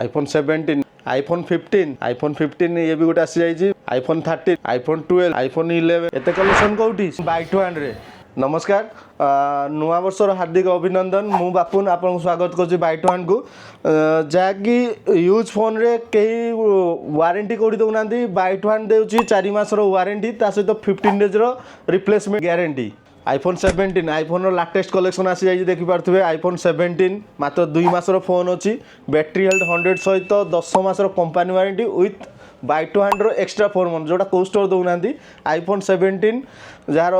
IPhone 17, iPhone 15, iPhone 15 ये भी गोटे आसी जाइए, आईफोन 13, आईफोन 12, आईफोन 11 एत कलेक्शन कौटी बाय टू हैंड रे। नमस्कार, नुआ वर्षर हार्दिक अभिनंदन। मु बापुन आपन स्वागत कर बाय टू हैंड को, जहाँकि यूज फोन रे कई वारंटी कौटी दौना। बाय टू हैंड देउची 4 मासर वारंटी, ता सहित 15 days replacement guarantee. IPhone 17 iPhone latest collection आसी जाइए, देखिपे आईफोन 17 मात्र 2 मासर फोन अच्छी, बैटरी हेल्थ 100 सहित 10 मासर company warranty with buy to hand extra 4 month, जोटा को स्टोर दौना। आईफोन 17 जार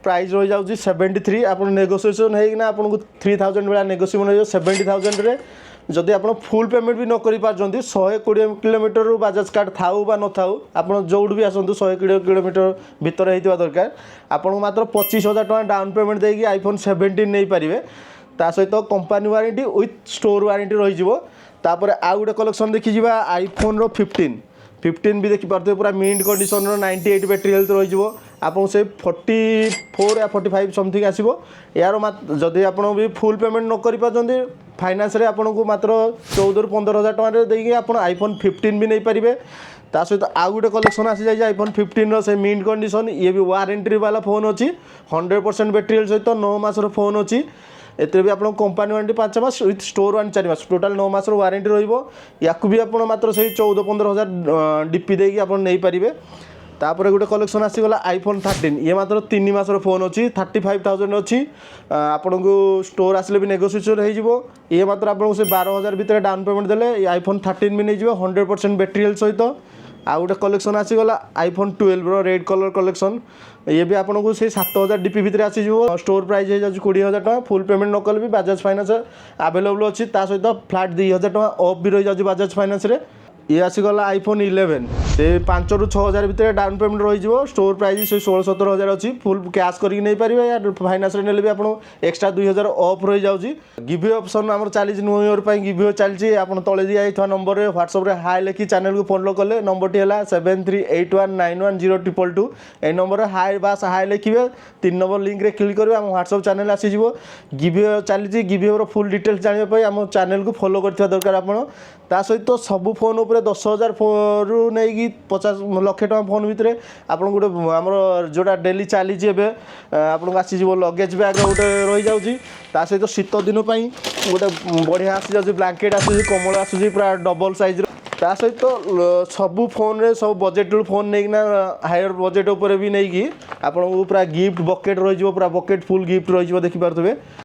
प्राइस रही जाऊँगी 73, आप नेगोसीएसन होना आपको 3000 भाया नेगोसीएसन हो 70,000 रे। जदि आप फुल पेमेंट भी न कर पार्टी 120 किलोमीटर बाजाज कार्ड थाऊ बा न थाऊ, आप जो भी आसतु 120 किलोमीटर भितर होता दरकार, आपको मात्र 25,000 टका डाउन पेमेंट देगी आईफोन 17 नहीं पारे। ता सहित company warranty with store warranty रही। आउ गोटे कलेक्शन देखी आईफोन 15 भी देखिपे पूरा मिंट कंडीशन 98 बैटरी हेल्थ रही। आपको से 44 या 45 समथिंग आसो यार। जदि आप भी फुल पेमेंट न कर पार्टी फाइनान्स रे आपको मात्र 14,000 ରୁ 15,000 टका देकी आप आईफोन 15 भी नहीं पारे। ता सहित आउ गोटे कलेक्शन आसी जाए आईफोन 15 से मिंट कंडीशन, ये भी वारंटी वाला फोन अच्छी, 100% बैटरी हेल्थ सहित 9 मासर फोन अच्छी। एते भी आपको कंपनी वारंटी 5 मास विथ स्टोर वारंटी 4 मास, टोटाल 9 मासर वारंटी रहा भी आप मात्र से 14-15,000 डीपी देकी आप नहीं पारे। तापर गोटे कलेक्शन आसीगला आईफोन 13, ये मात्र 3 मासर फोन अच्छी, 35,000 अच्छी। आपन को स्टोर आसले भी नेगोसीएसन हो, ये मात्र आपको से 12,000 भितर डाउन पेमेंट देले ये आईफोन 13 भी नहीं 100% बैटरी हेल्थ सहित। आउ गोटे कलेक्शन आसीगला आईफोन 12 रेड कलर कलेक्शन, ये भी आपको से 7,000 डीपी भितर आसीज। स्टोर प्राइस हो 20,000 टका, फुल पेमेंट न कले भी बजाज फाइनान्स आवेलेबल अच्छी, ता सहित फ्लाट 2,000 टका ऑफ भी रही जाए बजाज फाइनान्स रे। ये आसीगला आईफोन 11 से 5,000 ରୁ 6,000 भितर डाउन पेमेंट रही। स्टोर प्राइस से 16-17,000 अच्छी, फुल कैश करके नहीं पारे या फाइनान्स ने भी आपको एक्सट्रा 2,000 ऑफ रही जाऊँगी। गिव ऑप्शन आम चली न्यू ईयर पर गिव चलती, आप तले दिखाई नंबर व्हाट्सअप रे हाई लिखी चैनल को फॉलो कले। नंबर टी है 7381910222, ये नंबर हाई बास हाई लिखे 3 नंबर लिंक रे क्लिक करेंगे, आम व्हाट्सअप चैनल आसीज। गिव चली गिव फुल डिटेल्स जानापी आम चैनल को फॉलो करथिबा दरकार। आप ता सहित सबू फोन उपर 10,000 रू नहीं 50 लाख टका फोन भितर आप गोटे आमर जोटा डेली चली आपको आसीज लगेज बैग गोटे रही जाऊँगी। ता सहित शीत दिन गोटे बढ़िया आसी जाऊँगी ब्लांकेट आसूँ, कमल आसूँ पूरा डबल साइज। ता सहित सबू फोन रे सब बजेट फोन नहीं हायर बजेट उपर भी नहीं आपको पूरा गिफ्ट बकेट रही, पूरा बकेट फुल गिफ्ट रही देखिपे।